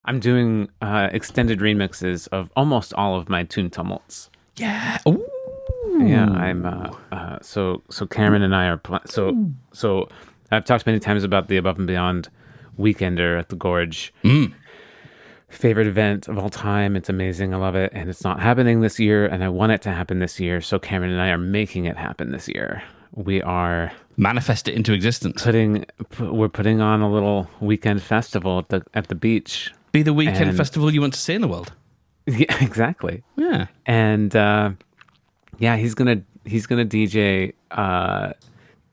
I'm doing extended remixes of almost all of my Tune Tumults. Yeah. Yeah, I'm Ooh. so Cameron and I are so I've talked many times about the Above and Beyond Weekender at the Gorge. Mm. Favorite event of all time. It's amazing. I love it. And it's not happening this year, and I want it to happen this year. So Cameron and I are making it happen this year. We are Manifest it into existence. we're putting on a little weekend festival at the beach. Be the weekend And festival you want to see in the world. yeah, exactly. Yeah. And yeah, he's gonna DJ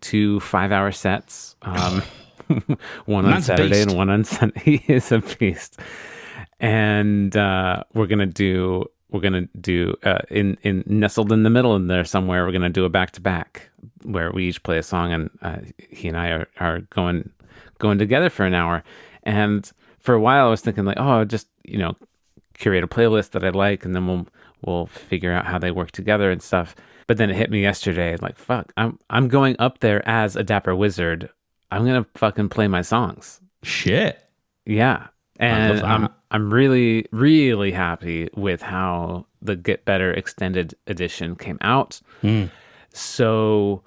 2 5-hour sets. One on Man's a Saturday beast. and one on Sunday. He is a beast. And we're gonna do in nestled in the middle in there somewhere. We're gonna do a back to back where we each play a song, and he and I are going together for an hour. And for a while, I was thinking like, oh, just curate a playlist that I like, and then we'll figure out how they work together and stuff. But then it hit me yesterday, like, fuck, I'm going up there as a Dapper Wizard. I'm gonna fucking play my songs. Shit. Yeah. I love And I'm that. I'm really, really happy with how the Get Better Extended Edition came out. Mm. So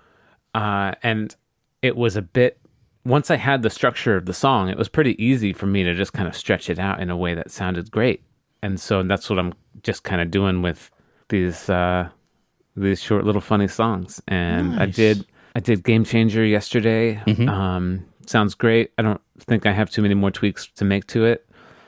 and it was a bit once I had the structure of the song, it was pretty easy for me to just kind of stretch it out in a way that sounded great. And so that's what I'm just kind of doing with these short little funny songs. And Nice. I did Game Changer yesterday. Mm-hmm. Sounds great. I don't think I have too many more tweaks to make to it.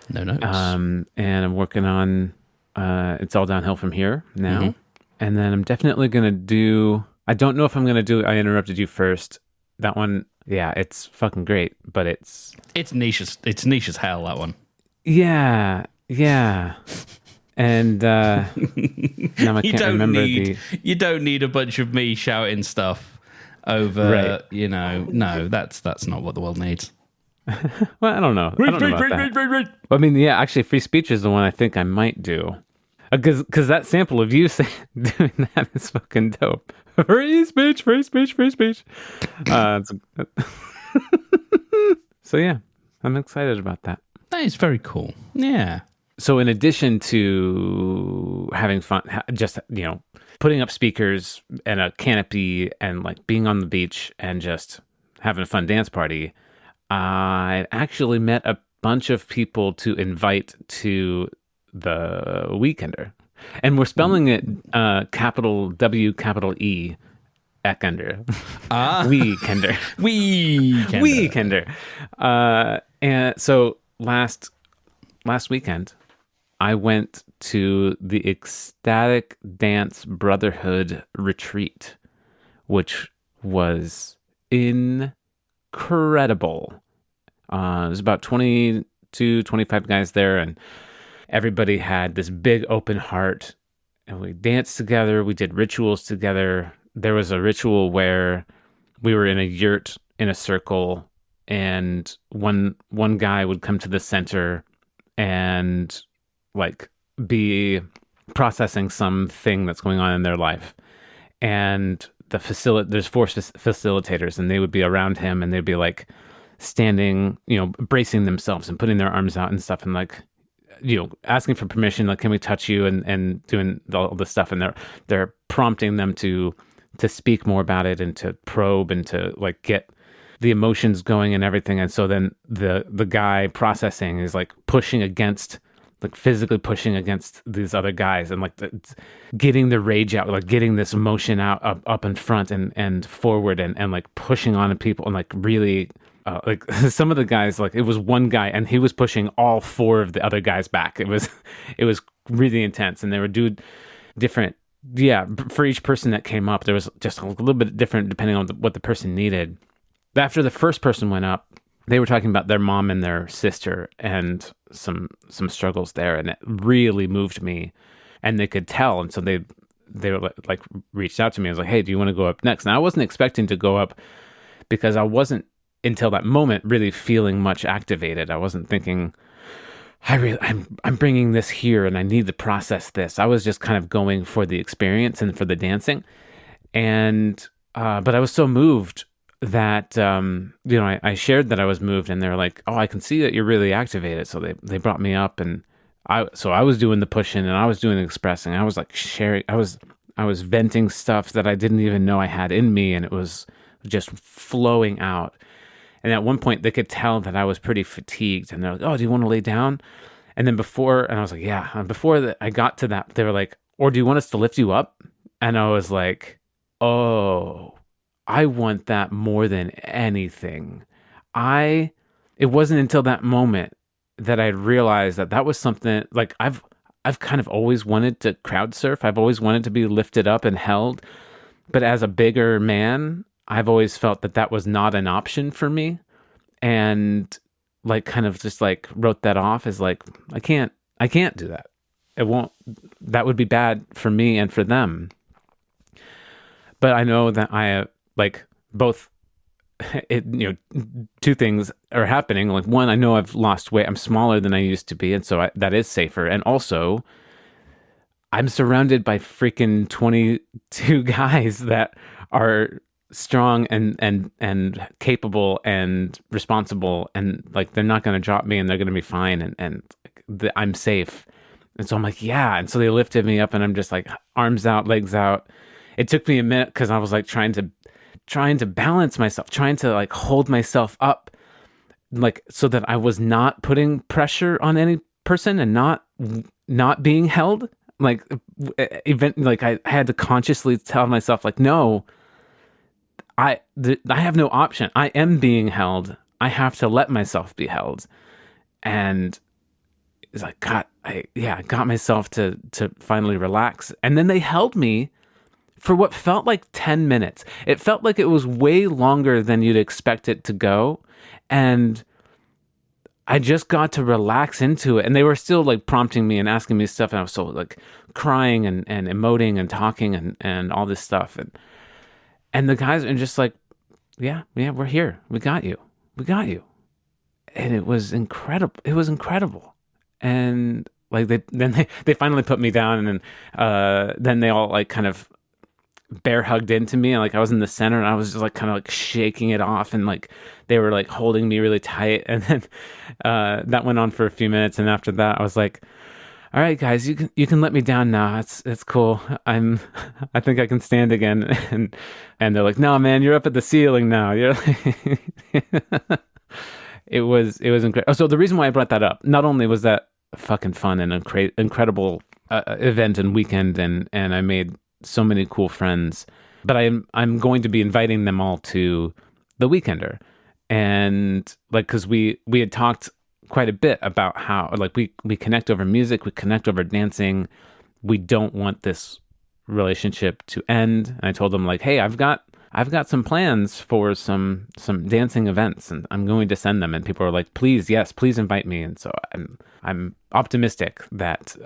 No notes. And I'm working on It's All Downhill From Here now. Mm-hmm. And then I'm definitely gonna do I don't know if I'm gonna do I Interrupted You First. That one, yeah, it's fucking great, but It's niche as hell, that one. yeah, yeah. And now I You can't don't remember need the you don't need a bunch of me shouting stuff over right. no, that's not what the world needs. Well, I don't know. I don't know about that. Read. I mean, yeah, actually, Free Speech is the one I think I might do. Because that sample of you doing that is fucking dope. Free speech, free speech, free speech. It's- so yeah, I'm excited about that. That is very cool. Yeah. So in addition to having fun, just putting up speakers and a canopy and like being on the beach and just having a fun dance party, I actually met a bunch of people to invite to the Weekender, and we're spelling it capital W capital E Ekender. Ah, Weekender. weekend. Weekender. And so last weekend I went to the Ecstatic Dance Brotherhood retreat, which was incredible. There's about 22, 25 guys there, and everybody had this big open heart. And we danced together. We did rituals together. There was a ritual where we were in a yurt in a circle, and one guy would come to the center and like be processing something that's going on in their life. And there's four facilitators, and they would be around him, and they'd be like standing, bracing themselves and putting their arms out and stuff, and like, asking for permission, like, can we touch you, and doing all this stuff, and they're prompting them to speak more about it and to probe and to like get the emotions going and everything. And so then the guy processing is like physically pushing against these other guys, and like getting the rage out, like getting this emotion out up in front and forward, and like pushing on people, and like really like some of the guys, like it was one guy and he was pushing all four of the other guys back. It was really intense, and they would do different. Yeah, for each person that came up, there was just a little bit different depending on what the person needed. After the first person went up, they were talking about their mom and their sister and some struggles there, and it really moved me, and they could tell. And so they were like reached out to me. I was like, hey, do you want to go up next? And I wasn't expecting to go up because I wasn't until that moment really feeling much activated. I wasn't thinking I'm bringing this here and I need to process this. I was just kind of going for the experience and for the dancing, and but I was so moved that I shared that I was moved, and they're like, "Oh, I can see that you're really activated." So they brought me up, and I was doing the pushing, and I was doing the expressing. I was like sharing. I was venting stuff that I didn't even know I had in me, and it was just flowing out. And at one point, they could tell that I was pretty fatigued, and they're like, "Oh, do you want to lay down?" And then and I was like, "Yeah." And I got to that, they were like, "Or do you want us to lift you up?" And I was like, "Oh, I want that more than anything." I It wasn't until that moment that I realized that that was something like I've kind of always wanted to crowd surf. I've always wanted to be lifted up and held, but as a bigger man, I've always felt that that was not an option for me, and like kind of just like wrote that off as like I can't do that. It won't. That would be bad for me and for them. But I know that like both two things are happening. Like one, I know I've lost weight. I'm smaller than I used to be, and so that is safer. And also, I'm surrounded by freaking 22 guys that are strong and capable and responsible, and like they're not going to drop me, and they're going to be fine, and I'm safe. And so I'm like, yeah. And so they lifted me up, and I'm just like arms out, legs out. It took me a minute because I was like trying to balance myself, trying to like hold myself up, like so that I was not putting pressure on any person and not being held. Like like I had to consciously tell myself like, no, I have no option. I am being held. I have to let myself be held. And it's like, God, I got myself to finally relax. And then they held me for what felt like 10 minutes. It felt like it was way longer than you'd expect it to go. And I just got to relax into it. And they were still like prompting me and asking me stuff. And I was so like crying and emoting and talking and all this stuff. And the guys are just like, yeah, we're here. We got you. We got you. And it was incredible. It was incredible. And like they finally put me down, and then they all like kind of bear hugged into me, and like I was in the center, and I was just like kind of like shaking it off, and like they were like holding me really tight. And then that went on for a few minutes, and after that I was like, all right guys, you can let me down now. It's cool. I think I can stand again. And they're like, no man, you're up at the ceiling now. You're like it was incredible. So the reason why I brought that up, not only was that fucking fun and incredible event and weekend, and I made so many cool friends, but I'm going to be inviting them all to the Weekender. And like, cause we had talked quite a bit about how like we connect over music, we connect over dancing. We don't want this relationship to end. And I told them like, hey, I've got some plans for some dancing events, and I'm going to send them. And people are like, please, yes, please invite me. And so I'm optimistic that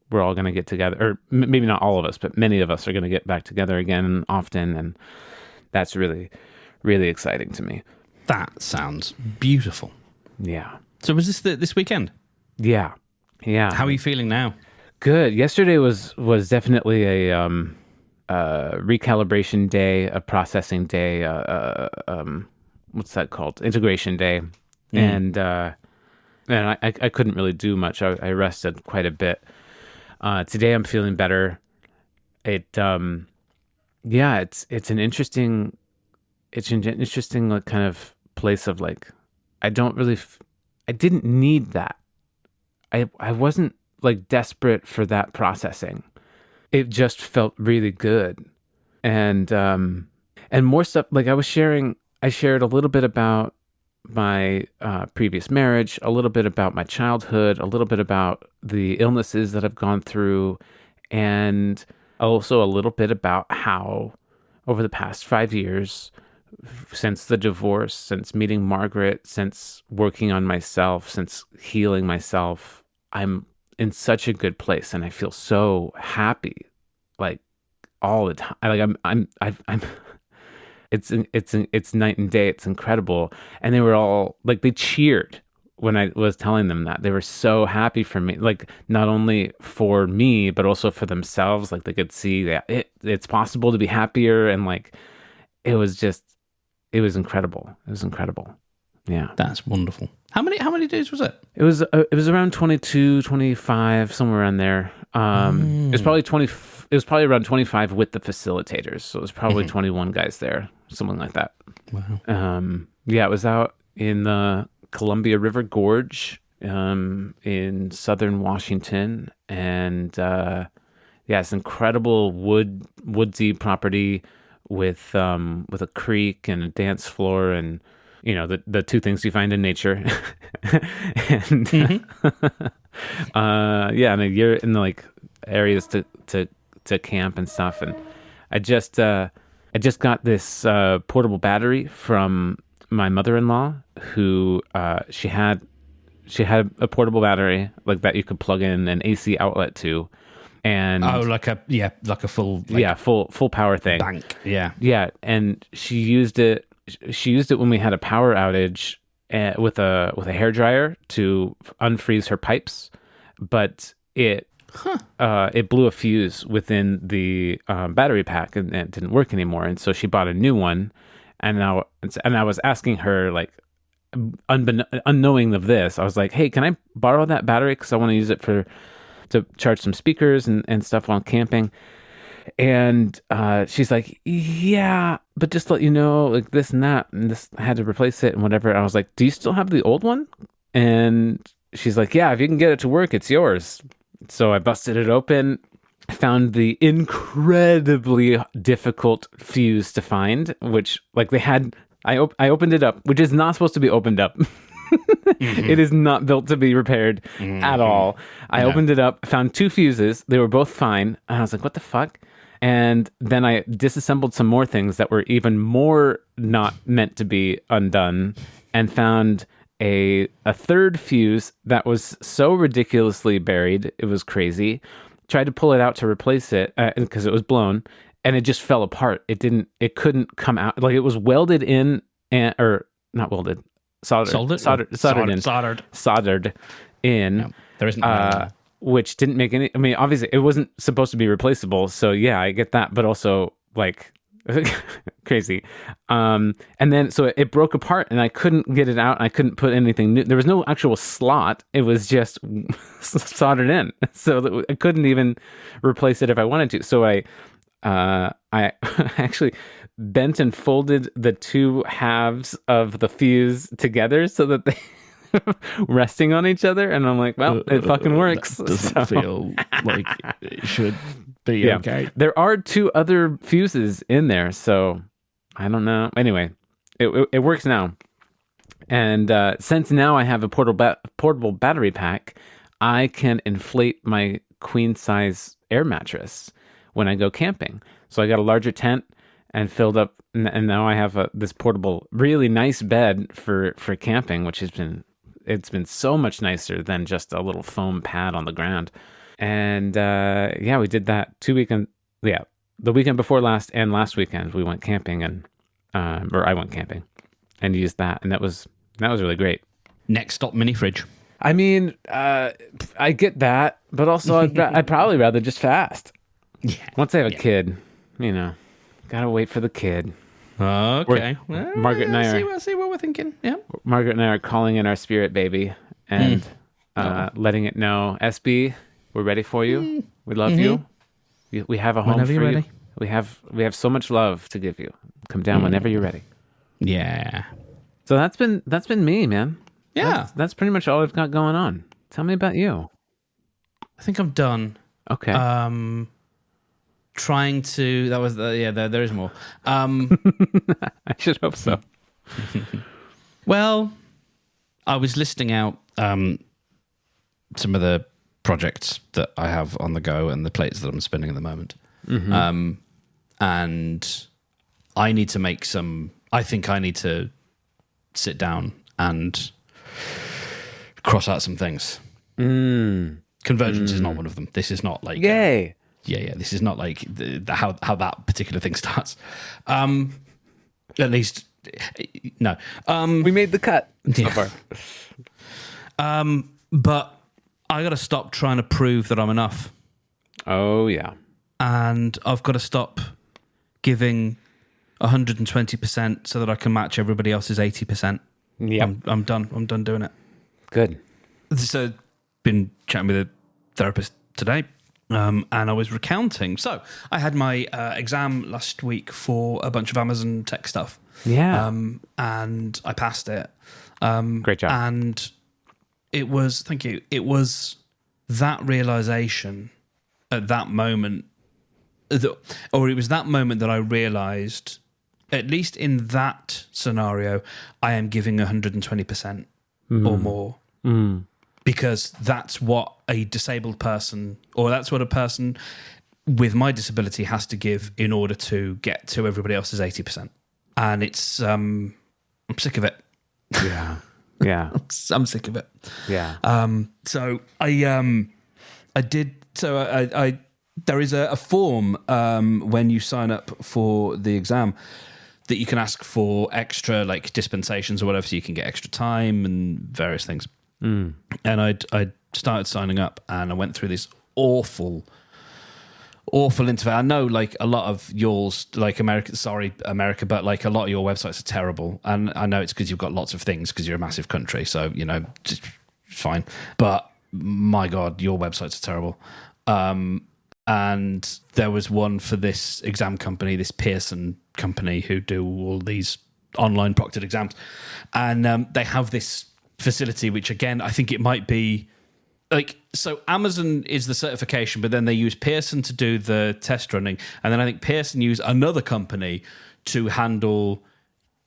we're all going to get together, or maybe not all of us, but many of us are going to get back together again often, and that's really, really exciting to me. That sounds beautiful. Yeah. So was this weekend? Yeah. How are you feeling now? Good. Yesterday was definitely a recalibration day, a processing day, what's that called? Integration day. And I couldn't really do much. I rested quite a bit. Today I'm feeling better. It's an interesting like kind of place of like, I didn't need that. I wasn't like desperate for that processing. It just felt really good. And more stuff, like I shared a little bit about my previous marriage, a little bit about my childhood, a little bit about the illnesses that I've gone through, and also a little bit about how over the past 5 years, since the divorce, since meeting Margaret, since working on myself, since healing myself, I'm in such a good place, and I feel so happy, like all the time. Like I'm it's night and day. It's incredible. And they were all like, they cheered when I was telling them that. They were so happy for me, like not only for me, but also for themselves. Like they could see that it's possible to be happier. And like, it was just, it was incredible. It was incredible. Yeah. That's wonderful. How many days was it? It was around 22, 25, somewhere around there. It was probably 20. It was probably around 25 with the facilitators. So it was probably 21 guys there, something like that. Wow. Yeah, it was out in the Columbia River Gorge, in southern Washington, and yeah, it's incredible woodsy property with a creek and a dance floor, and the two things you find in nature. And yeah, and you're in the like areas to camp and stuff. And I just got this portable battery from my mother-in-law, who she had a portable battery like that you could plug in an AC outlet to, and like a full full power thing. Bank. Yeah, and she used it. She used it when we had a power outage with a hairdryer to unfreeze her pipes, but it blew a fuse within the battery pack, and it didn't work anymore. And so she bought a new one, and I was asking her, like, unknowing of this, I was like, "Hey, can I borrow that battery? Because I want to use it to charge some speakers and stuff while camping." And she's like, "Yeah, but just to let you know, like this and that, and this, I had to replace it and whatever." And I was like, "Do you still have the old one?" And she's like, "Yeah, if you can get it to work, it's yours." So I busted it open, found the incredibly difficult fuse to find, which like they had. I opened it up, which is not supposed to be opened up. It is not built to be repaired at all. I opened it up, found two fuses. They were both fine. And I was like, what the fuck? And then I disassembled some more things that were even more not meant to be undone, and found a third fuse that was so ridiculously buried. It was crazy. Tried to pull it out to replace it because it was blown, and it just fell apart. It couldn't come out. Like, it was welded in, or not welded, soldered in. No, there isn't. Which didn't make any. I mean, obviously, it wasn't supposed to be replaceable. So yeah, I get that, but also like crazy. And then so it broke apart, and I couldn't get it out. I couldn't put anything new. There was no actual slot. It was just soldered in, so that I couldn't even replace it if I wanted to. So I actually bent and folded the two halves of the fuse together so that they resting on each other, and I'm like, well, it fucking works. That doesn't feel like it should be okay. There are two other fuses in there, so I don't know. Anyway, it works now. And since now I have a portable battery pack, I can inflate my queen size air mattress when I go camping. So I got a larger tent and filled up, and now I have this portable, really nice bed for camping, which it's been so much nicer than just a little foam pad on the ground. And yeah, we did that the weekend before last and last weekend we went camping, and or I went camping and used that, and that was really great. Next stop, mini fridge. I mean, I get that, but also I'd probably rather just fast. Yeah. Once I have a kid, gotta wait for the kid. Okay. Margaret and I see what we're thinking. Yeah. Margaret and I are calling in our spirit baby and letting it know, SB, we're ready for you. We love you. We have a home Whenever for you're you. ready. We have so much love to give you. Come down whenever you're ready. Yeah. So that's been me, man. Yeah. That's pretty much all I've got going on. Tell me about you. I think I'm done. Okay. Trying to. That was there is more. I should hope so. Well, I was listing out some of the projects that I have on the go and the plates that I'm spinning at the moment. And I need to make some. I think I need to sit down and cross out some things. Convergence is not one of them. This is not like yay. Yeah. This is not like how that particular thing starts. At least, no. We made the cut so Yeah. far. But I got to stop trying to prove that I'm enough, Oh yeah. and I've got to stop giving 120% so that I can match everybody else's 80%. Yep. I'm done. I'm done doing it. Good. So, been chatting with a therapist today, and I was recounting. So, I had my exam last week for a bunch of Amazon tech stuff. Yeah. And I passed it. Great job. And it was, thank you, it was that realization at that moment, or it was that moment that I realized, at least in that scenario, I am giving 120% or more. Because that's what a disabled person, or that's what a person with my disability has to give in order to get to everybody else's 80%. And it's, I'm sick of it. Yeah. Yeah. I'm sick of it. Yeah. So I did. So I there is a form when you sign up for the exam that you can ask for extra like dispensations or whatever, so you can get extra time and various things. And I started signing up, and I went through this awful interface. I know like a lot of yours, like America, but like a lot of your websites are terrible. And I know it's because you've got lots of things because you're a massive country. So, you know, just fine. But my God, your websites are terrible. And there was one for this exam company, this Pearson company, who do all these online proctored exams. And they have this facility, which again, I think it might be like, so Amazon is the certification, but then they use Pearson to do the test running. And then I think Pearson use another company to handle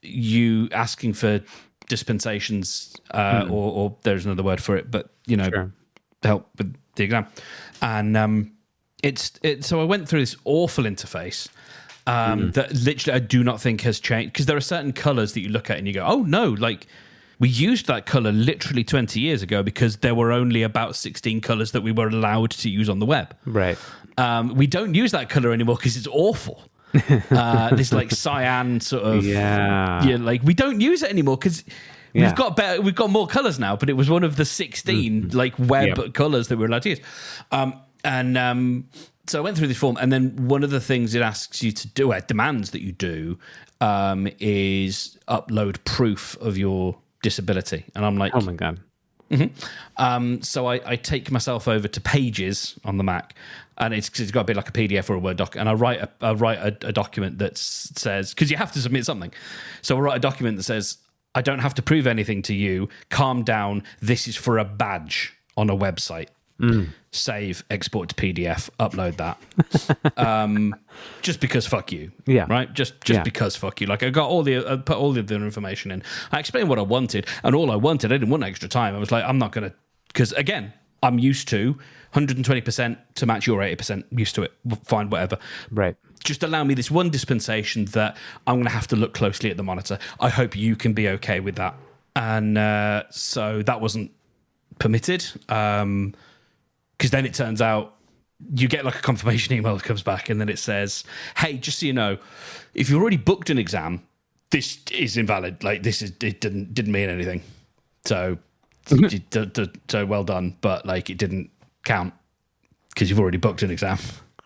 you asking for dispensations, or there's another word for it, but, you know, Sure. help with the exam. And so I went through this awful interface that literally I do not think has changed, because there are certain colors that you look at and you go, oh no, like, we used that color literally 20 years ago because there were only about 16 colors that we were allowed to use on the web. Right. We don't use that color anymore because it's awful. This like cyan sort of, like we don't use it anymore because we've got more colors now, but it was one of the 16 like web colors that we were allowed to use. So I went through this form, and then one of the things it asks you to do, it demands that you do, is upload proof of your disability. And I'm like, Oh my God. so I take myself over to Pages on the Mac, and it's got to be like a PDF or a Word doc, and I write a document that says, because you have to submit something, so I write a document that says, I don't have to prove anything to you, calm down, this is for a badge on a website. Save, export to PDF, upload that. Just because fuck you. Yeah. Right? Just because fuck you. Like I got put all the other information in. I explained what I wanted, and all I wanted, I didn't want extra time. I was like, I'm not going to, because again, I'm used to 120% to match your 80%, used to it, fine, whatever. Right. Just allow me this one dispensation that I'm going to have to look closely at the monitor. I hope you can be okay with that. And so that wasn't permitted. Because then it turns out you get like a confirmation email that comes back, and then it says, hey, just so you know, if you've already booked an exam, this is invalid. Like it didn't mean anything. So well done, but like it didn't count because you've already booked an exam.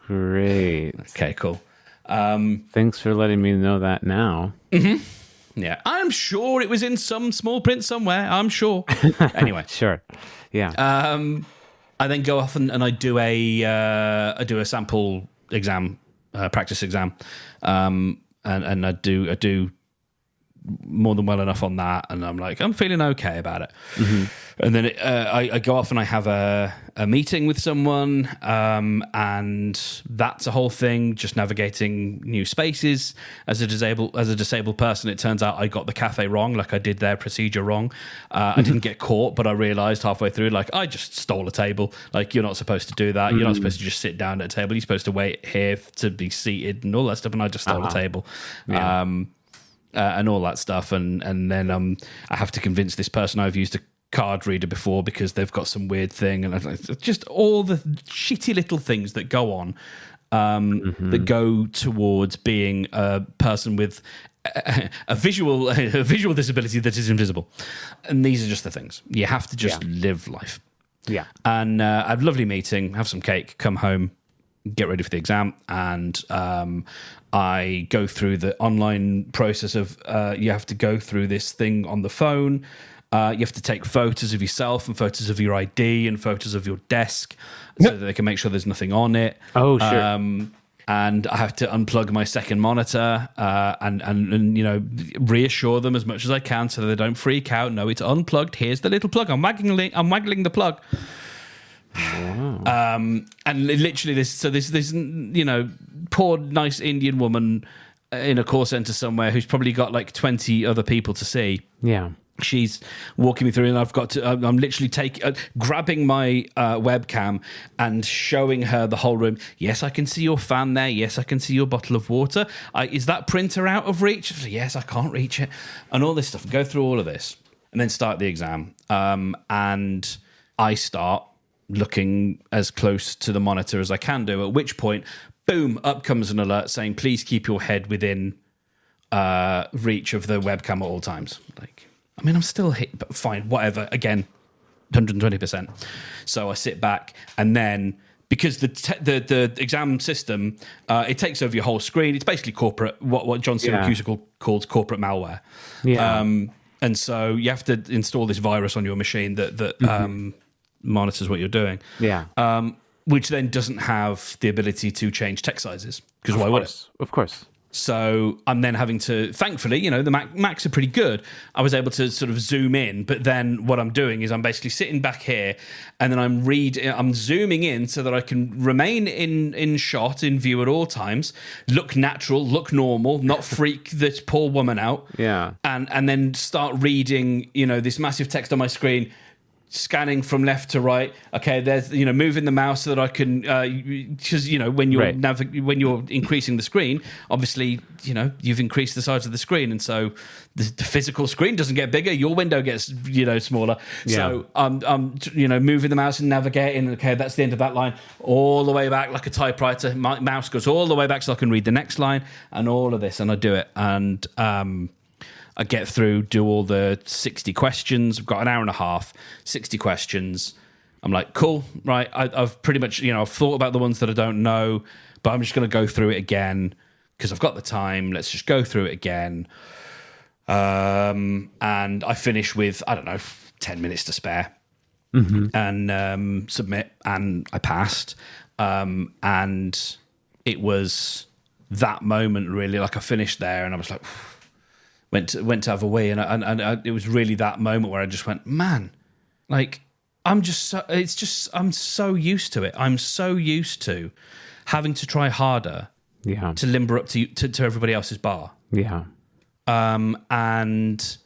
Great. Okay, cool. Thanks for letting me know that now. Yeah, I'm sure it was in some small print somewhere. I'm sure. Anyway, Sure. Yeah. I then go off and I do a sample exam, practice exam, and I do more than well enough on that, and I'm like, I'm feeling okay about it. And then I go off and I have a meeting with someone, and that's a whole thing, just navigating new spaces. As a disabled person, it turns out I got the cafe wrong, like I did their procedure wrong. I didn't get caught, but I realized halfway through, like, I just stole a table. Like, you're not supposed to do that. You're not supposed to just sit down at a table. You're supposed to wait here to be seated and all that stuff, and I just stole a table. And all that stuff, and then I have to convince this person I've used a card reader before because they've got some weird thing, and just all the shitty little things that go on that go towards being a person with a visual disability that is invisible. And these are just the things you have to just live life. Yeah. And I have a lovely meeting, have some cake, come home, get ready for the exam, and I go through the online process of you have to go through this thing on the phone. You have to take photos of yourself and photos of your ID and photos of your desk so that they can make sure there's nothing on it. Oh, sure. And I have to unplug my second monitor and reassure them as much as I can so that they don't freak out. No, it's unplugged. Here's the little plug. I'm waggling the plug. Wow. And literally this poor nice Indian woman in a call center somewhere who's probably got like 20 other people to see. Yeah. She's walking me through, and I'm literally grabbing my webcam and showing her the whole room. Yes, I can see your fan there. Yes, I can see your bottle of water. Is that printer out of reach? Yes, I can't reach it. And all this stuff. Go through all of this and then start the exam. And I start looking as close to the monitor as I can do, at which point, boom, up comes an alert saying, please keep your head within reach of the webcam at all times. I'm still hit, but fine, whatever. Again, 120%. So I sit back, and then because the exam system, it takes over your whole screen. It's basically corporate, what John Siracusa calls corporate malware. Yeah. And so you have to install this virus on your machine that monitors what you're doing. Yeah. Which then doesn't have the ability to change text sizes, because why would it? Of course. So I'm then having to, thankfully, the Macs are pretty good. I was able to sort of zoom in, but then what I'm doing is I'm basically sitting back here, and then I'm zooming in so that I can remain in shot, in view at all times, look natural, look normal, not freak this poor woman out. Yeah. And then start reading, this massive text on my screen, scanning from left to right. Okay, there's moving the mouse so that I can because when you're when you're increasing the screen, obviously you've increased the size of the screen, and so the physical screen doesn't get bigger. Your window gets smaller. Yeah. So I'm moving the mouse and navigating. Okay, that's the end of that line. All the way back like a typewriter. My mouse goes all the way back so I can read the next line, and all of this, and I do it, and I get through, do all the 60 questions. I've got an hour and a half, 60 questions. I'm like, cool, right? I've pretty much, I've thought about the ones that I don't know, but I'm just going to go through it again because I've got the time. Let's just go through it again. And I finish with, 10 minutes to spare and submit, and I passed. And it was that moment, really, like I finished there and I was like, went to have a wee, and it was really that moment where I just went, man, like I'm so used to it. I'm so used to having to try harder, to limber up to everybody else's bar. Yeah. And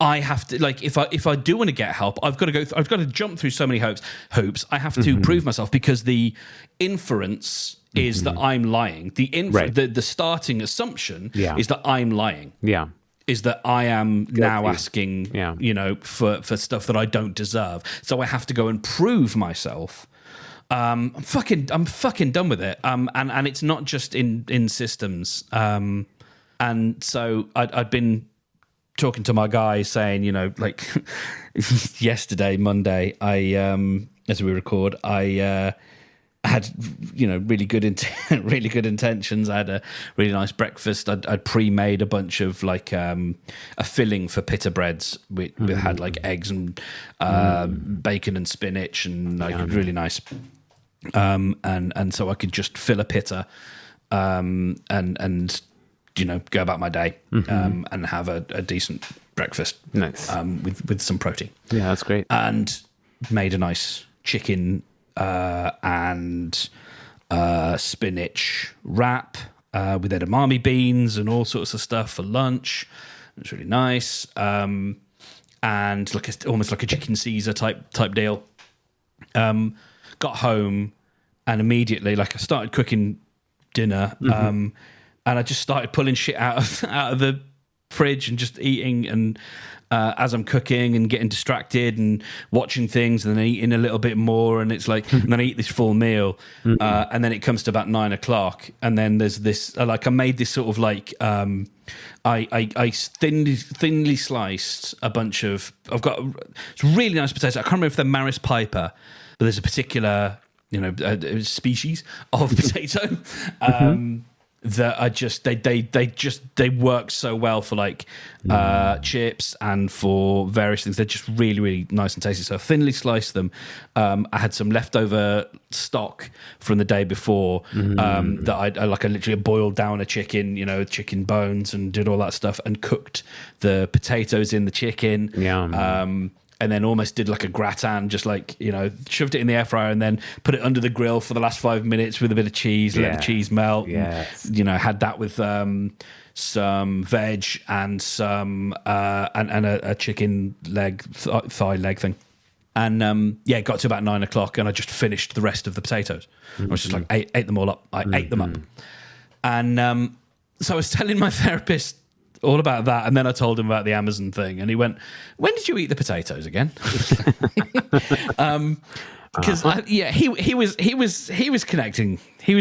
I have to, like, if I do want to get help, I've got to jump through so many hoops. I have to prove myself, because the inference is that I'm lying. The starting assumption is that I'm lying. Yeah. Is that I am now asking, for stuff that I don't deserve. So I have to go and prove myself. I'm fucking done with it. And it's not just in systems. And so I'd been talking to my guy saying, like yesterday, Monday, as we record, I had really good intentions. I had a really nice breakfast. I'd pre-made a bunch of like a filling for pita breads. We had like eggs and bacon and spinach and like really nice. And so I could just fill a pita and go about my day and have a decent breakfast. Nice. With some protein. Yeah, that's great. And made a nice chicken and spinach wrap with edamame beans and all sorts of stuff for lunch. It was really nice. And almost like a chicken Caesar type deal. Got home and immediately, like, I started cooking dinner, and I just started pulling shit out of the fridge and just eating, and as I'm cooking and getting distracted and watching things and then eating a little bit more, and it's like, and then I eat this full meal, and then it comes to about 9 o'clock, and then there's this, like, I made this sort of like, I thinly sliced a bunch of, it's really nice potatoes. I can't remember if they're Maris Piper, but there's a particular species of potato. That are just they work so well for like chips and for various things. They're just really, really nice and tasty. So I thinly sliced them. I had some leftover stock from the day before that I literally boiled down a chicken, chicken bones, and did all that stuff and cooked the potatoes in the chicken. And then almost did like a gratin, just like, shoved it in the air fryer and then put it under the grill for the last 5 minutes with a bit of cheese, let the cheese melt. Yes. And, had that with some veg and some and a chicken leg, thigh leg thing. And it got to about 9 o'clock and I just finished the rest of the potatoes. I was just like, ate them all up. I ate them up. And so I was telling my therapist all about that, and then I told him about the Amazon thing, and he went, "When did you eat the potatoes again?" Because he was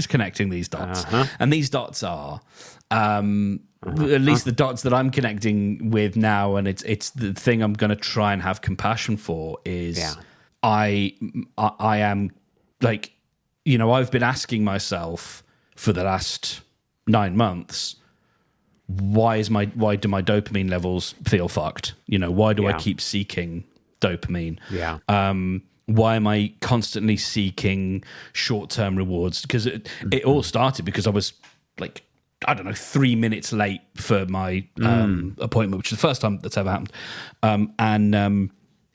connecting these dots, and these dots are at least the dots that I'm connecting with now, and it's the thing I'm going to try and have compassion for is I am like, I've been asking myself for the last 9 months. Why do my dopamine levels feel fucked? Why do I keep seeking dopamine? Why am I constantly seeking short-term rewards? Because it all started because I was like, I don't know, 3 minutes late for my appointment, which is the first time that's ever happened.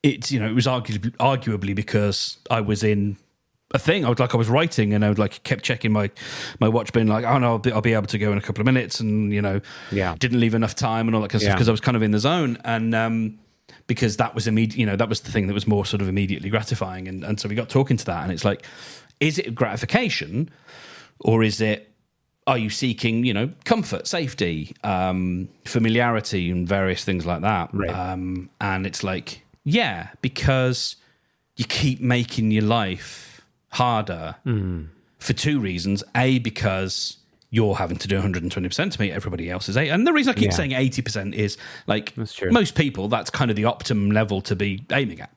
It was arguably because I was in a thing. I was writing, and I would kept checking my watch, being like, oh no, I'll be able to go in a couple of minutes, and didn't leave enough time and all that kind of stuff because I was kind of in the zone, and because that was immediate, that was the thing that was more sort of immediately gratifying, and so we got talking to that, and it's like, is it gratification, or are you seeking comfort, safety, familiarity, and various things like that? Right. And it's like, because you keep making your life harder for two reasons. A, because you're having to do 120% to meet everybody else's 8. And the reason I keep saying 80% is like most people, that's kind of the optimum level to be aiming at.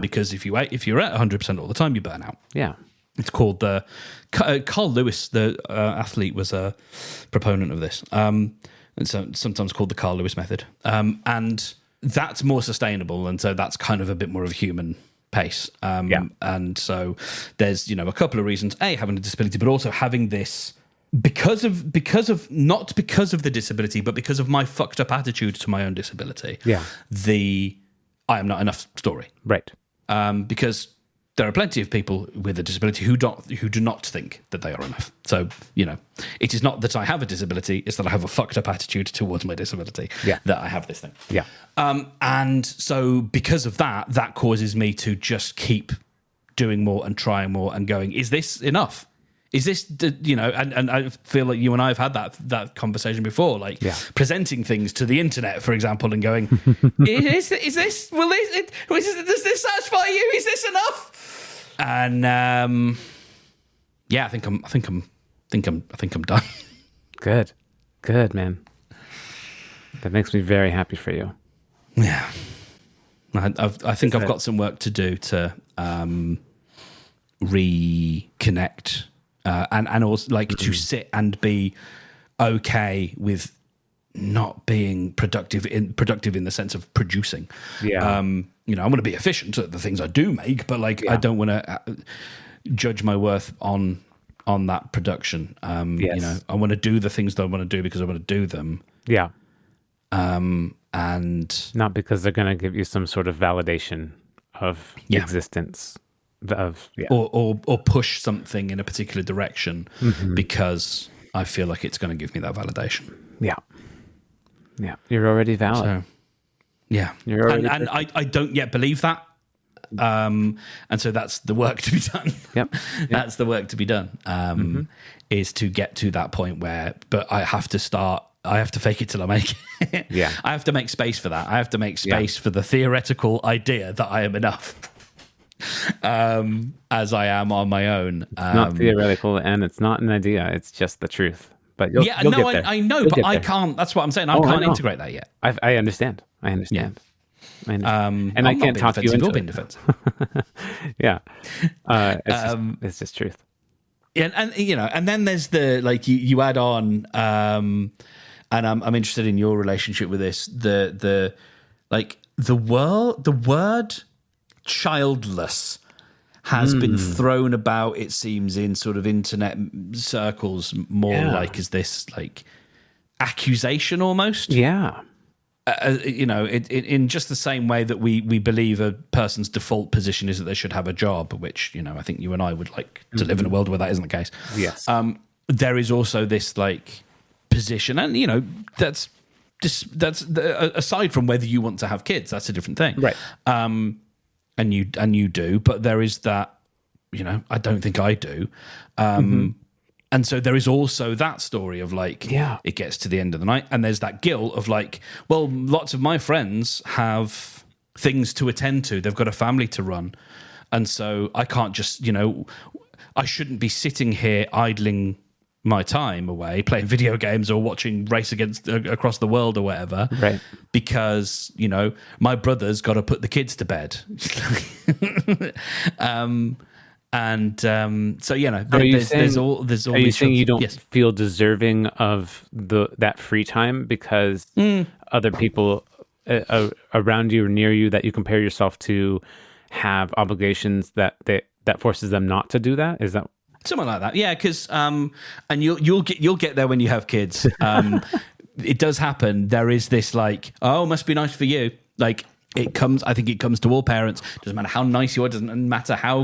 Because if you're at 100% all the time, you burn out. Yeah. It's called Carl Lewis, the athlete, was a proponent of this. And so sometimes called the Carl Lewis method. And that's more sustainable. And so that's kind of a bit more of a human pace. And so there's, a couple of reasons. A, having a disability, but also having this because of not because of the disability, but because of my fucked up attitude to my own disability. I am not enough story. Right. Because there are plenty of people with a disability who do not think that they are enough. So, it is not that I have a disability, it's that I have a fucked up attitude towards my disability that I have this thing. And so because of that causes me to just keep doing more and trying more and going, is this enough? Is this, and I feel like you and I have had that conversation before, presenting things to the internet, for example, and going, does this satisfy you? Is this enough? And I think I'm done. Good, man. That makes me very happy for you. Yeah, I think I've got some work to do to reconnect. And also to sit and be okay with not being productive in the sense of producing. I want to be efficient at the things I do make, but I don't want to judge my worth on that production. I want to do the things that I want to do because I want to do them. And not because they're going to give you some sort of validation of existence. Or push something in a particular direction because I feel like it's going to give me that validation. You're already valid. So, you're already and I don't yet believe that. And so that's the work to be done. That's the work to be done. Is to get to that point where, but I have to fake it till I make it. I have to make space for that. I have to make space for the theoretical idea that I am enough. As I am on my own. It's not theoretical, and it's not an idea. It's just the truth. But you'll get there. I know, but I can't. That's what I'm saying. I can't integrate that yet. I understand. I understand. And I I'm not can't being talk you defensive. You're into being it. defensive. Yeah. It's just truth. And you know, and then there's the like you add on, and I'm interested in your relationship with this. The word childless has been thrown about, it seems, in sort of internet circles more like as this like accusation almost. Yeah. You know, in just the same way that we believe a person's default position is that they should have a job, which, you know, I think you and I would like to live in a world where that isn't the case. Yes. There is also this like position, and you know, that's aside from whether you want to have kids, that's a different thing, Right. And you do, but there is that, you know, I don't think I do. And so there is also that story of like, it gets to the end of the night and there's that guilt of like, well, lots of my friends have things to attend to. They've got a family to run. And so I can't just, you know, I shouldn't be sitting here idling my time away, playing video games or watching Race Against Across the World or whatever. Right. Because, you know, my brother's got to put the kids to bed. So you know, there's all. Are you saying you don't feel deserving of that free time because other people around you or near you that you compare yourself to have obligations that forces them not to do that? Is that something like that? Yeah, because and you'll get there when you have kids. It does happen. There is this like, oh, must be nice for you, like. I think it comes to all parents. Doesn't matter how nice you are, doesn't matter how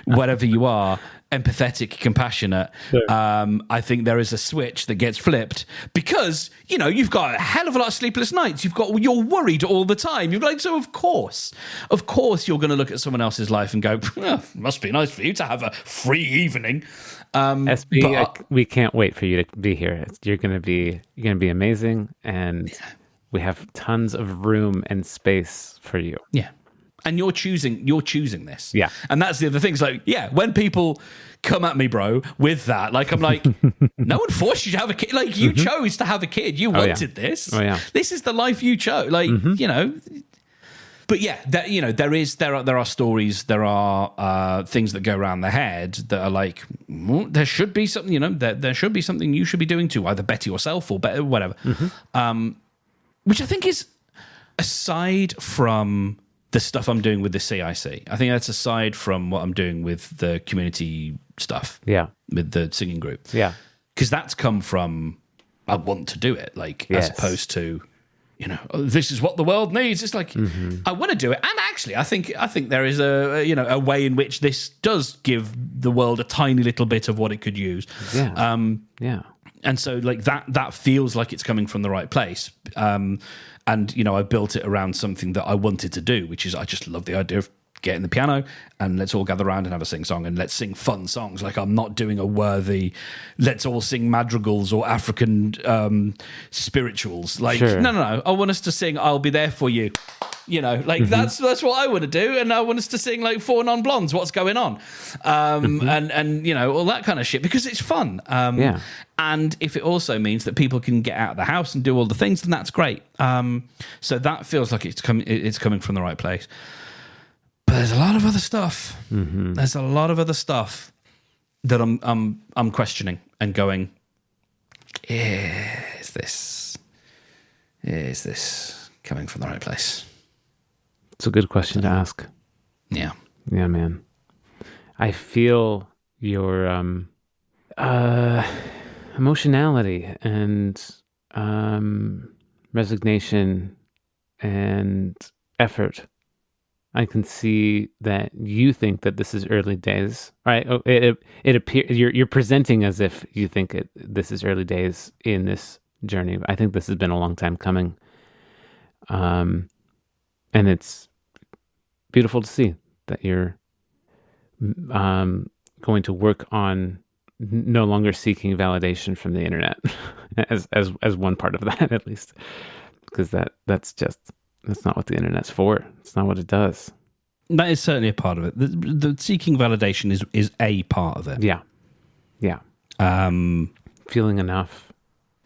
whatever you are, empathetic, compassionate. Sure. I think there is a switch that gets flipped because, you know, you've got a hell of a lot of sleepless nights. You're worried all the time. You're like, so of course you're going to look at someone else's life and go, oh, must be nice for you to have a free evening. SB, we can't wait for you to be here. You're going to be amazing, and we have tons of room and space for you. Yeah. And you're choosing this. Yeah. And that's the other thing. It's like, yeah, when people come at me, bro, with that, like, I'm like, no one forced you to have a kid. Like, you chose to have a kid. You wanted this. Oh, yeah. This is the life you chose. Like, you know. But yeah, you know, there are stories, there are things that go around the head that are like, well, there should be something, you know, there should be something you should be doing to either better yourself or better, whatever. Which I think is aside from the stuff I'm doing with the CIC. I think that's aside from what I'm doing with the community stuff. Yeah. With the singing group. Yeah. Because that's come from, I want to do it, like, as opposed to, you know, oh, this is what the world needs. It's like, I want to do it. And actually, I think there is a way in which this does give the world a tiny little bit of what it could use. Yeah. And so, like, that feels like it's coming from the right place. And, you know, I built it around something that I wanted to do, which is I just love the idea of getting the piano and let's all gather around and have a sing-song and let's sing fun songs. Like, I'm not doing a worthy, let's all sing madrigals or African spirituals. Like, no. I want us to sing I'll Be There For You. You know, like that's what I want to do, and I want us to sing like Four Non-Blondes. What's going on? And you know, all that kind of shit because it's fun. And if it also means that people can get out of the house and do all the things, then that's great. So that feels like it's coming from the right place. But there's a lot of other stuff. There's a lot of other stuff that I'm questioning and going, is this coming from the right place? It's a good question to ask. Yeah, man. I feel your emotionality and resignation and effort. I can see that you think that this is early days, right? It appears you're presenting as if you think this is early days in this journey. I think this has been a long time coming, and it's beautiful to see that you're going to work on no longer seeking validation from the internet as one part of that, at least, because that's not what the internet's for. It's not what it does. That is certainly a part of it. The seeking validation is a part of it. Yeah. Feeling enough.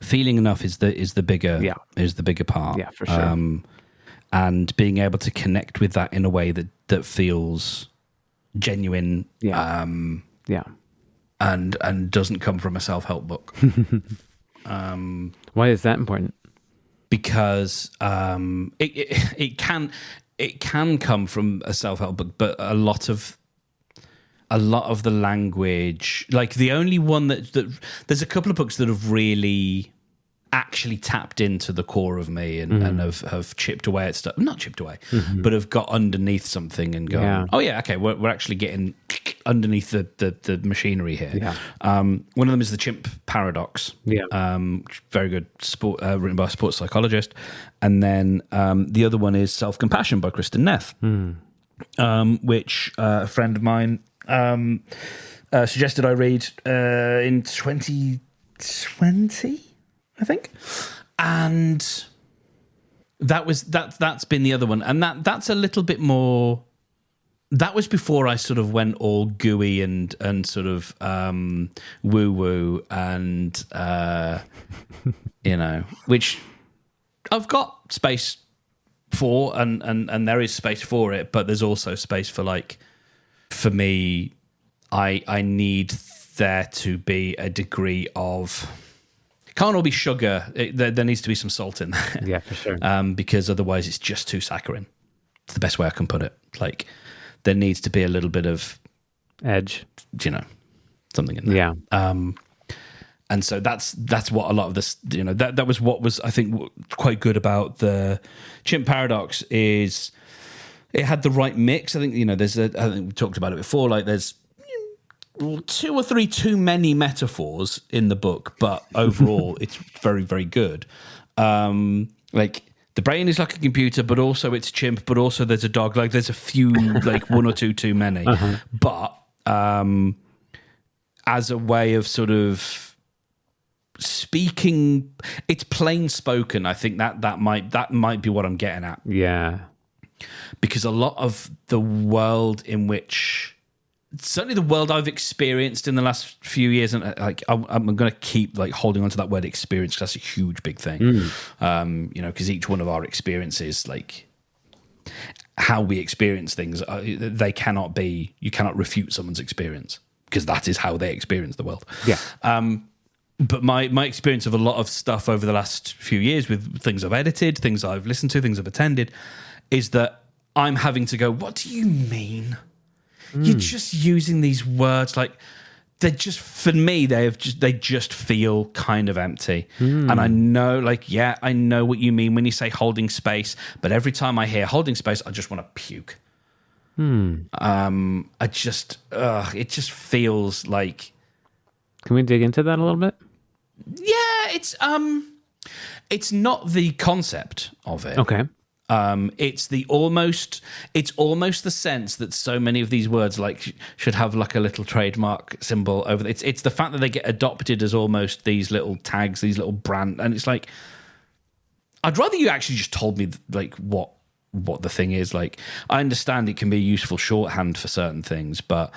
Feeling enough is the bigger part. Yeah, for sure. and being able to connect with that in a way that feels genuine, Yeah. Yeah. and doesn't come from a self-help book. Why is that important? Because it can come from a self-help book, but a lot of the language, like the only one that there's a couple of books that have really actually tapped into the core of me and have chipped away at stuff, not chipped away, but have got underneath something and gone, oh yeah, okay, we're actually getting underneath the machinery here. Yeah. One of them is the chimp paradox. Yeah. Very good sport, written by a sports psychologist. And then the other one is Self-Compassion by Kristen Neff, which a friend of mine suggested I read in 2020, I think, and that's been the other one, and that's a little bit more. That was before I sort of went all gooey and sort of woo woo and which I've got space for, and there is space for it, but there's also space for, like, for me, I need there to be a degree of. It can't all be sugar. There needs to be some salt in there. Yeah, for sure. Because otherwise it's just too saccharine. It's the best way I can put it. Like, there needs to be a little bit of edge, something in there. Yeah. And so that's what a lot of this, that was what was, I think, quite good about the Chimp Paradox is it had the right mix. I think, I think we talked about it before, like there's 2 or 3 too many metaphors in the book, but overall it's very, very good. Like, the brain is like a computer, but also it's a chimp, but also there's a dog. Like, there's a few, like 1 or 2 too many. But as a way of sort of speaking, it's plain spoken. I think that might be what I'm getting at. Yeah. Because a lot of the world in which, certainly the world I've experienced in the last few years, and like I'm going to keep like holding on to that word experience because that's a huge big thing. Because each one of our experiences, like how we experience things, you cannot refute someone's experience because that is how they experience the world. Yeah. But my experience of a lot of stuff over the last few years with things I've edited, things I've listened to, things I've attended, is that I'm having to go, what do you mean? You're just using these words like they're just, for me, they just feel kind of empty. And I know, like, yeah, I know what you mean when you say holding space, but every time I hear holding space, I just want to puke. It just feels like. Can we dig into that a little bit? Yeah, it's not the concept of it. Okay. It's almost the sense that so many of these words like should have like a little trademark symbol over it. It's the fact that they get adopted as almost these little tags, these little brand, and it's like, I'd rather you actually just told me like what the thing is. Like, I understand it can be a useful shorthand for certain things, but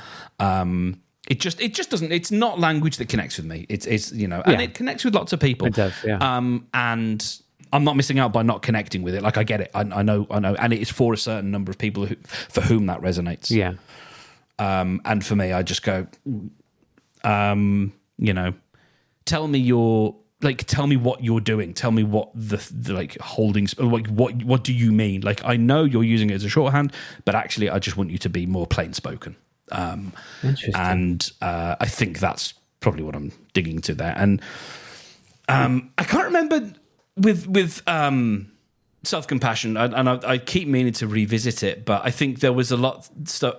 it just doesn't. It's not language that connects with me. It's and it connects with lots of people. It does, yeah. And I'm not missing out by not connecting with it. Like, I get it. I know. And it is for a certain number of people for whom that resonates. Yeah. And for me, I just go, tell me tell me what you're doing. Tell me what the like holding, like what do you mean? Like, I know you're using it as a shorthand, but actually I just want you to be more plain spoken. Interesting. And I think that's probably what I'm digging to there. And I can't remember with self-compassion, and I keep meaning to revisit it, but I think there was a lot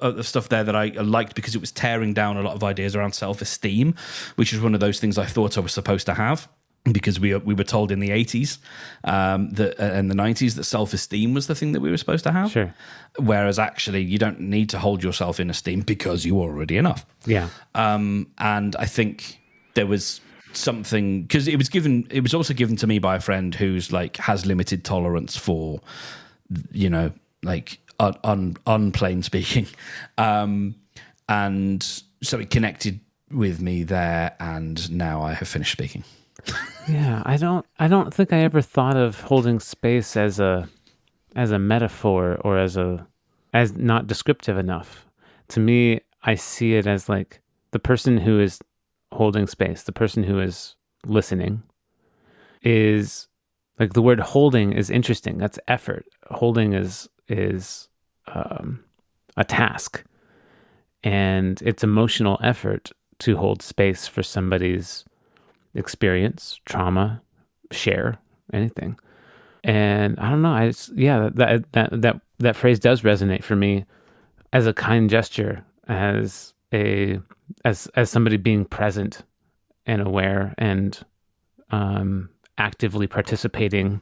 of stuff there that I liked because it was tearing down a lot of ideas around self-esteem, which is one of those things I thought I was supposed to have, because we were told in the 80s and the 90s that self-esteem was the thing that we were supposed to have. Sure. Whereas actually you don't need to hold yourself in esteem because you're already enough. Yeah. And I think there was something, because it was also given to me by a friend who's like has limited tolerance for like unplain speaking, and so it connected with me there, and now I have finished speaking. Yeah, I don't think I ever thought of holding space as a as a metaphor or as not descriptive enough. To me, I see it as like the person who is holding space, the person who is listening is like the word holding is interesting. That's effort. Holding is a task, and it's emotional effort to hold space for somebody's experience, trauma, share anything. And I don't know. That phrase does resonate for me as a kind gesture, as somebody being present and aware and actively participating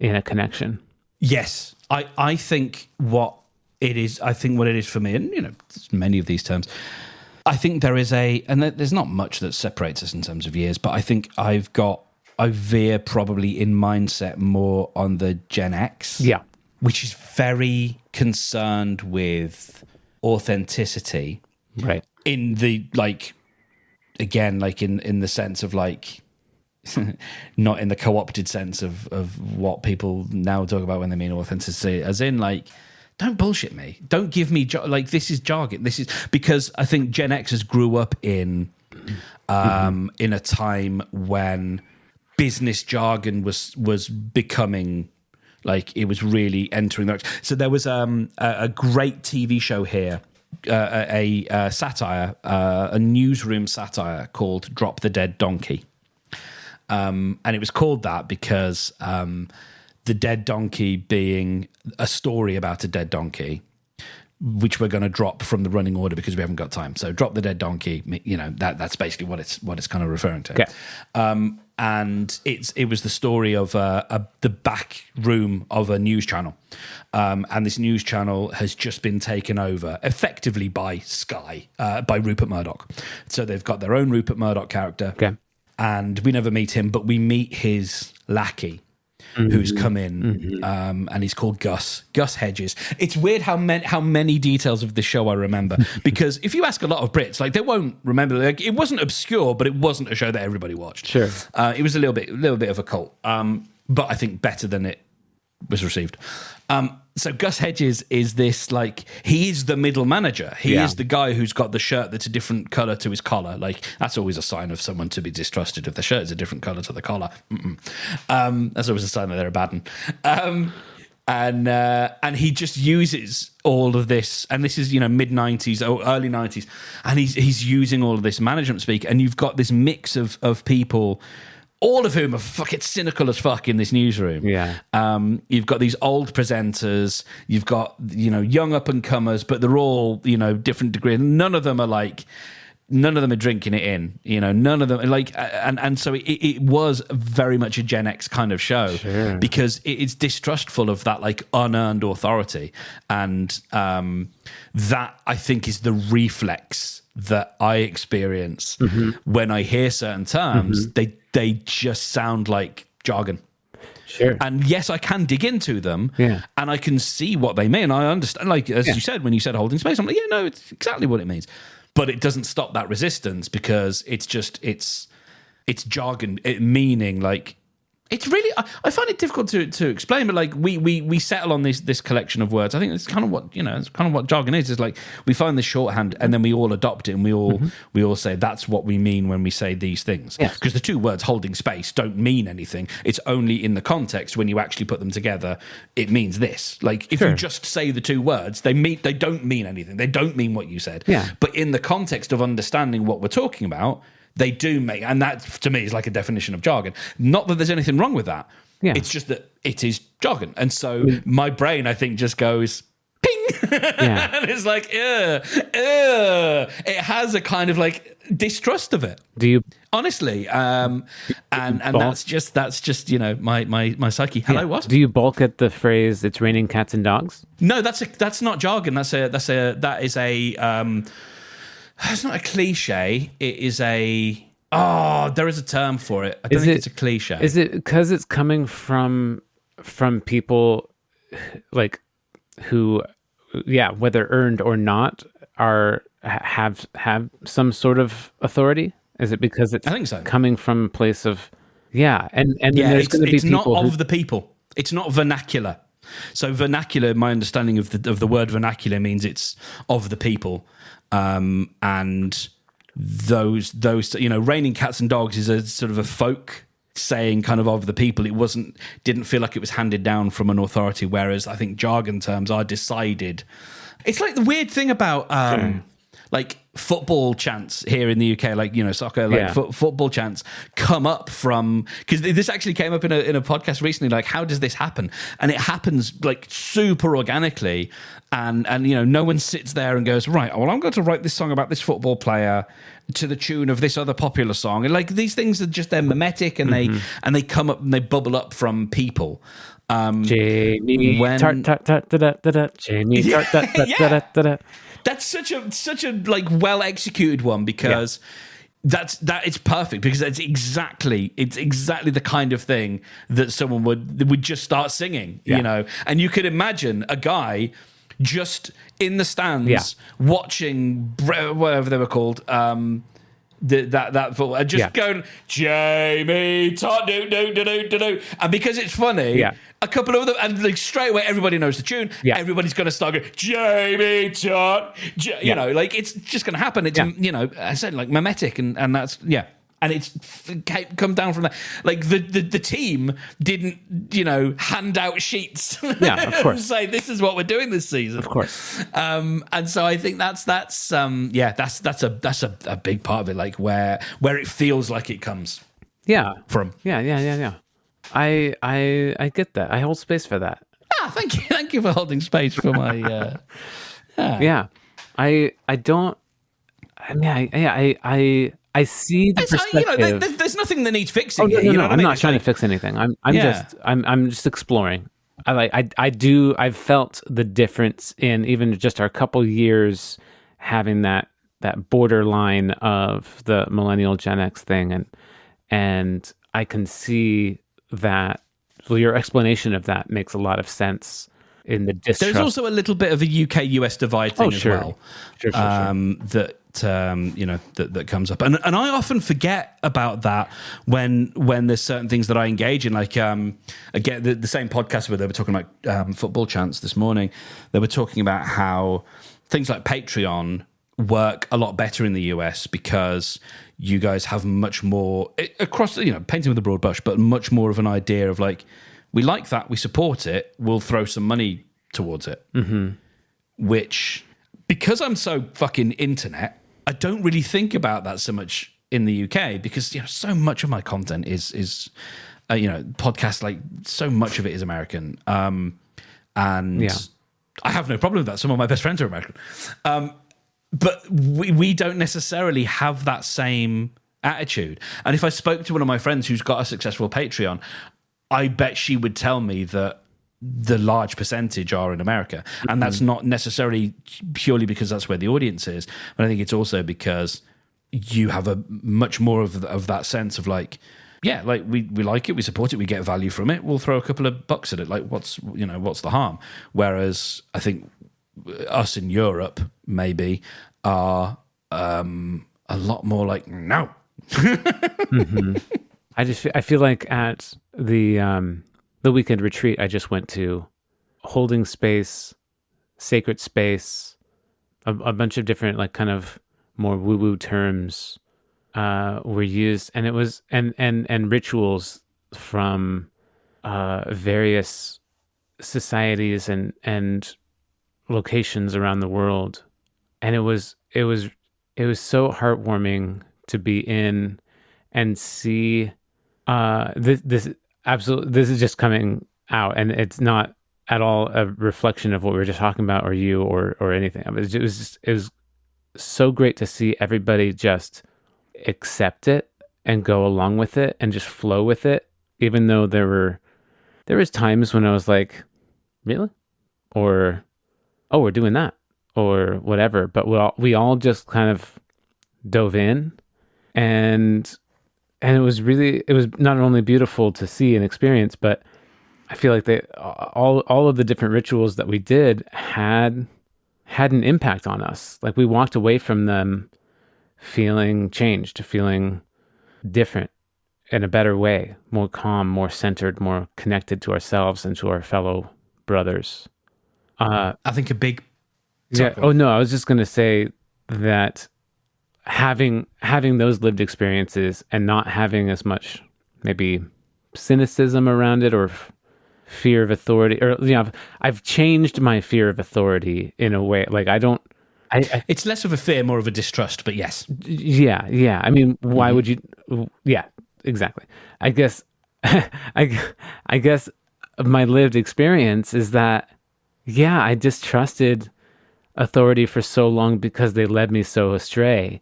in a connection. Yes, I think what it is. I think what it is for me, and many of these terms. I think there is and there's not much that separates us in terms of years, but I think I veer probably in mindset more on the Gen X, which is very concerned with authenticity, right? In the in the sense of not in the co-opted sense of what people now talk about when they mean authenticity, as in don't bullshit me. Don't give me this is jargon. This is because I think Gen Xers grew up in a time when business jargon was becoming it was really entering the. So there was a great TV show here, a satire, a newsroom satire called "Drop the Dead Donkey," and it was called that because. The dead donkey being a story about a dead donkey, which we're going to drop from the running order because we haven't got time. So drop the dead donkey. That's basically what it's kind of referring to. Okay. And it was the story of the back room of a news channel, and this news channel has just been taken over effectively by Sky, by Rupert Murdoch. So they've got their own Rupert Murdoch character, and we never meet him, but we meet his lackey. Who's come in, and he's called Gus Hedges. It's weird how many details of the show I remember, because if you ask a lot of Brits, they won't remember. It wasn't obscure, but it wasn't a show that everybody watched. Sure, it was a little bit of a cult, but I think better than it was received. So Gus Hedges is this he is the middle manager. He is the guy who's got the shirt that's a different color to his collar. That's always a sign of someone to be distrusted. If the shirt is a different color to the collar, that's always a sign that they're a bad one. And he just uses all of this, and this is mid 90s or early 90s, and he's using all of this management speak, and you've got this mix of people. All of whom are fucking cynical as fuck in this newsroom. Yeah. You've got these old presenters. You've got young up and comers, but they're all different degrees. None of them are drinking it in. None of them and so it was very much a Gen X kind of show. Sure. Because it's distrustful of that unearned authority, and that I think is the reflex that I experience when I hear certain terms. They just sound like jargon. Sure. And yes, I can dig into them, and I can see what they mean. I understand, as you said, when you said holding space, I'm like, it's exactly what it means. But it doesn't stop that resistance, because it's jargon, meaning it's really, I find it difficult to explain, but we settle on this collection of words. I think it's kind of what jargon is. It's we find this shorthand, and then we all adopt it, and we all say that's what we mean when we say these things. Because the two words holding space don't mean anything. It's only in the context when you actually put them together, it means this. If you just say the two words, they don't mean anything. They don't mean what you said. Yeah. But in the context of understanding what we're talking about, they do make, and that to me is a definition of jargon. Not that there's anything wrong with that. Yeah. It's just that it is jargon. And so my brain, I think, just goes ping. Yeah. And it's it has a kind of distrust of it. Do you honestly? And that's just my psyche. Hello, what? Do you balk at the phrase "It's raining cats and dogs"? No, that's not jargon. That is a it's not a cliche. It is there is a term for it. I don't think it's a cliche. Is it because it's coming from people who, whether earned or not, have some sort of authority? Is it because it's I think so. coming from a place of and there's going to be it's people not of the people. It's not vernacular. So vernacular, my understanding of the word vernacular means it's of the people, and those raining cats and dogs is a sort of a folk saying kind of the people. It didn't feel like it was handed down from an authority, whereas I think jargon terms are decided. It's like the weird thing about like football chants here in the UK, like, soccer, like football chants come up from, because this actually came up in a podcast recently, like, how does this happen? And it happens like super organically, and no one sits there and goes, right, well, I'm going to write this song about this football player to the tune of this other popular song. And like, these things are just, they're mimetic, and they come up and they bubble up from people. Jamie tart tart tart da da da da. Jamie tart tart tart da da da. That's such a like well executed one, because that it's perfect, because it's exactly the kind of thing that someone would just start singing, and you could imagine a guy just in the stands watching whatever they were called, that football, just going Jamie Todd, do, and because it's funny, a couple of them, and like straight away everybody knows the tune. Everybody's going to start going Jamie Todd, like it's just going to happen. It's I said like mimetic, and that's and it's come down from that. Like the team didn't hand out sheets, of course, say this is what we're doing this season, of course. And so I think that's a big part of it, like where it feels like it comes from. I get that. I hold space for that. Thank you for holding space for my I see the perspective. There's nothing that needs fixing. No, I'm not trying to fix anything. I'm just exploring. I've felt the difference in even just our couple years having that borderline of the millennial Gen X thing, and I can see that. Well, your explanation of that makes a lot of sense in the distrust. There's also a little bit of a UK-US divide thing as well. Sure. That comes up, and I often forget about that when there's certain things that I engage in, like again the same podcast where they were talking about football chants this morning. They were talking about how things like Patreon work a lot better in the US because you guys have much more across, painting with a broad brush, but much more of an idea of like, we like that, we support it, we'll throw some money towards it. Which, because I'm so fucking internet, I don't really think about that so much in the UK, because so much of my content is podcasts, like so much of it is American, and I have no problem with that. Some of my best friends are American, but we don't necessarily have that same attitude. And if I spoke to one of my friends who's got a successful Patreon, I bet she would tell me that the large percentage are in America. And that's not necessarily purely because that's where the audience is, but I think it's also because you have a much more of that sense of like, like we like it, we support it, we get value from it, we'll throw a couple of bucks at it. Like what's the harm? Whereas I think us in Europe maybe are a lot more like, no. I feel like at the weekend retreat I just went to, holding space, sacred space, a bunch of different like kind of more woo-woo terms were used, and it was and rituals from various societies and locations around the world, and it was so heartwarming to be in and see this is just coming out, and it's not at all a reflection of what we were just talking about or you or anything. It was so great to see everybody just accept it and go along with it and just flow with it, even though there was times when I was like, really? Or, oh, we're doing that or whatever. But we all just kind of dove in, and it was not only beautiful to see and experience, but I feel like all of the different rituals that we did had an impact on us. Like we walked away from them feeling changed, feeling different in a better way, more calm, more centered, more connected to ourselves and to our fellow brothers. I think a big Yeah. Oh no, I was just gonna say that having those lived experiences and not having as much maybe cynicism around it or fear of authority, or I've changed my fear of authority in a way. Like I don't. It's less of a fear, more of a distrust, but yes. Yeah. I mean, why would you? Yeah, exactly. I guess, I guess my lived experience is that, yeah, I distrusted authority for so long because they led me so astray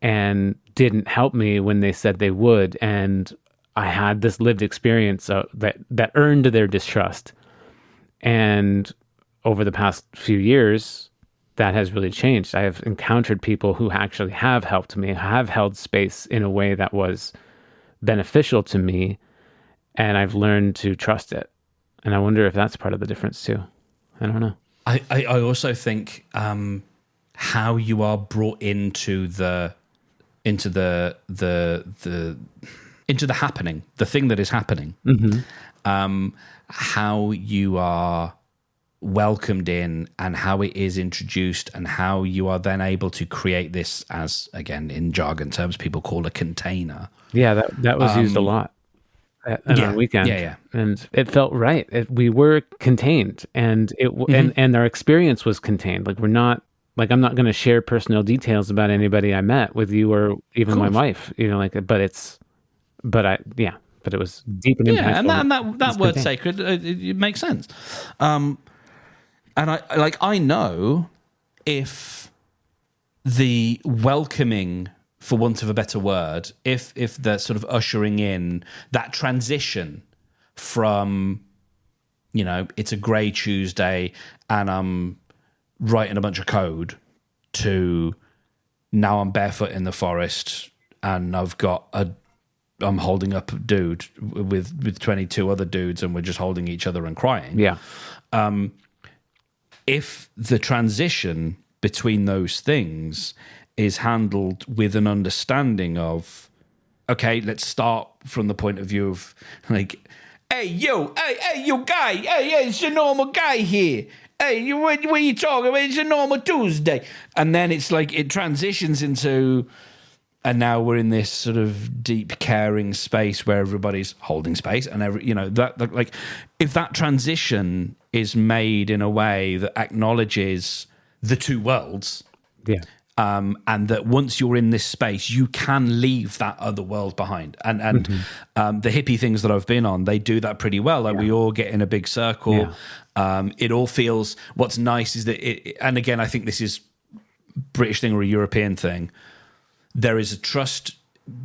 and didn't help me when they said they would. And I had this lived experience that earned their distrust. And over the past few years, that has really changed. I have encountered people who actually have helped me, have held space in a way that was beneficial to me, and I've learned to trust it. And I wonder if that's part of the difference too. I don't know. I also think how you are brought into the happening, the thing that is happening, how you are welcomed in and how it is introduced and how you are then able to create this, as again in jargon terms people call a container. Yeah, that was used a lot at our weekend. Yeah. And it felt right. We were contained, and and our experience was contained. Like I'm not going to share personal details about anybody I met with you or even my wife, but it was deep and impactful. Yeah, and that word sacred, it makes sense. And I know if the welcoming, for want of a better word, if the sort of ushering in that transition from, it's a grey Tuesday and I'm writing a bunch of code to now I'm barefoot in the forest and I'm holding up a dude with 22 other dudes and we're just holding each other and crying. Yeah. If the transition between those things is handled with an understanding of, okay, let's start from the point of view of like, hey, yo, guy, hey, it's a normal guy here. Hey, what are you talking about? It's a normal Tuesday. And then it's like it transitions into, and now we're in this sort of deep caring space where everybody's holding space and that like if that transition is made in a way that acknowledges the two worlds, and that once you're in this space, you can leave that other world behind. And the hippie things that I've been on, they do that pretty well. Like we all get in a big circle. Yeah. It all feels. What's nice is that and again, I think this is British thing or a European thing. There is a trust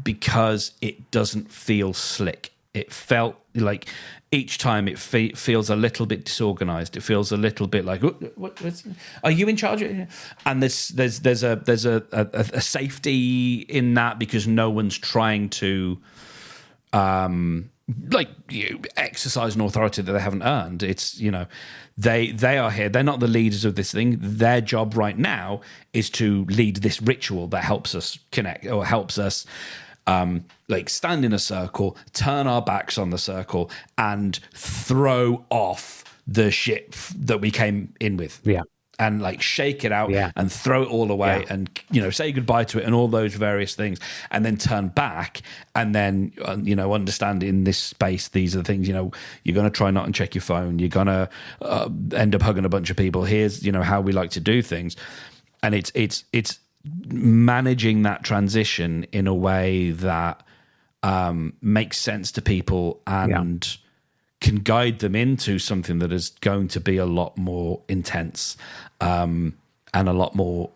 because it doesn't feel slick. It felt like each time it feels a little bit disorganized. It feels a little bit like, what are you in charge of? And there's a safety in that because no one's trying to exercise an authority that they haven't earned. It's they are here. They're not the leaders of this thing. Their job right now is to lead this ritual that helps us connect or helps us stand in a circle, turn our backs on the circle, and throw off the shit that we came in with. Yeah. And shake it out and throw it all away and, say goodbye to it and all those various things and then turn back and then, understand in this space, these are the things, you're going to try not and check your phone. You're going to end up hugging a bunch of people. Here's, how we like to do things. And it's managing that transition in a way that makes sense to people and can guide them into something that is going to be a lot more intense and a lot more,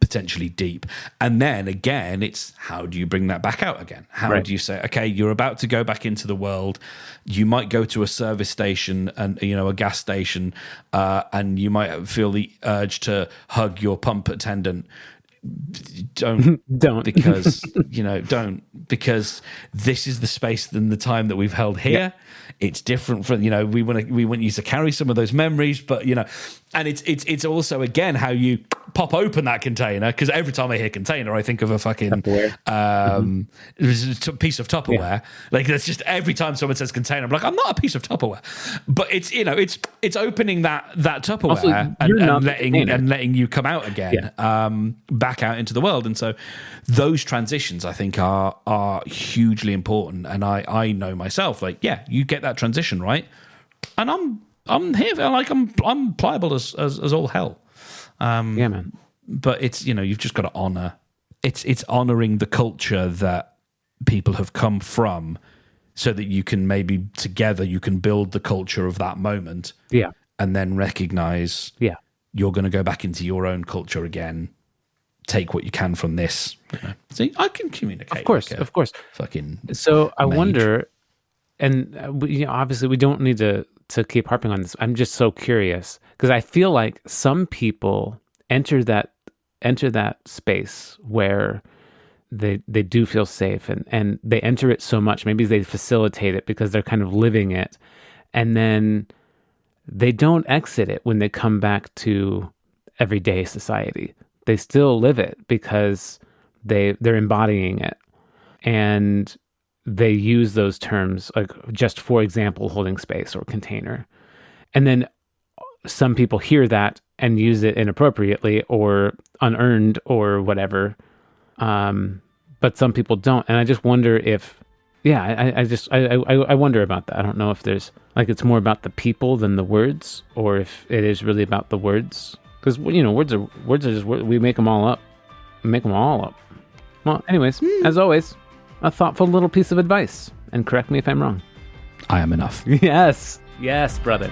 potentially deep. And then again, it's how do you bring that back out again? How do you say, okay, you're about to go back into the world. You might go to a service station and, a gas station, and you might feel the urge to hug your pump attendant. don't Don't. because don't, because this is the space and the time that we've held here. Yeah. It's different from, we want you to carry some of those memories, but and it's also, again, how you pop open that container, because every time I hear container, I think of a fucking piece of Tupperware. Yeah. Like, that's just, every time someone says container, I'm like, I'm not a piece of Tupperware. But it's it's opening that Tupperware also, and letting you come out again, back out into the world. And so those transitions, I think, are hugely important. And I know myself, like, you get that transition right, and I'm here, like, I'm pliable as all hell. Man. But it's, you've just got to honor. It's honoring the culture that people have come from, so that you can maybe together you can build the culture of that moment. Yeah. And then recognize. Yeah. You're going to go back into your own culture again. Take what you can from this. See, I can communicate. Of course. Fucking. So I wonder, and obviously we don't need to keep harping on this. I'm just so curious, because I feel like some people enter that space where they do feel safe, and they enter it so much. Maybe they facilitate it because they're kind of living it, and then they don't exit it when they come back to everyday society. They still live it because they're embodying it, and they use those terms, like, just for example, holding space or container. And then some people hear that and use it inappropriately or unearned or whatever. But some people don't. And I just wonder if, I wonder about that. I don't know if there's, like, it's more about the people than the words, or if it is really about the words. Because, words are just, we make them all up. Well, anyways, as always, a thoughtful little piece of advice, and correct me if I'm wrong. I am enough. Yes, brother.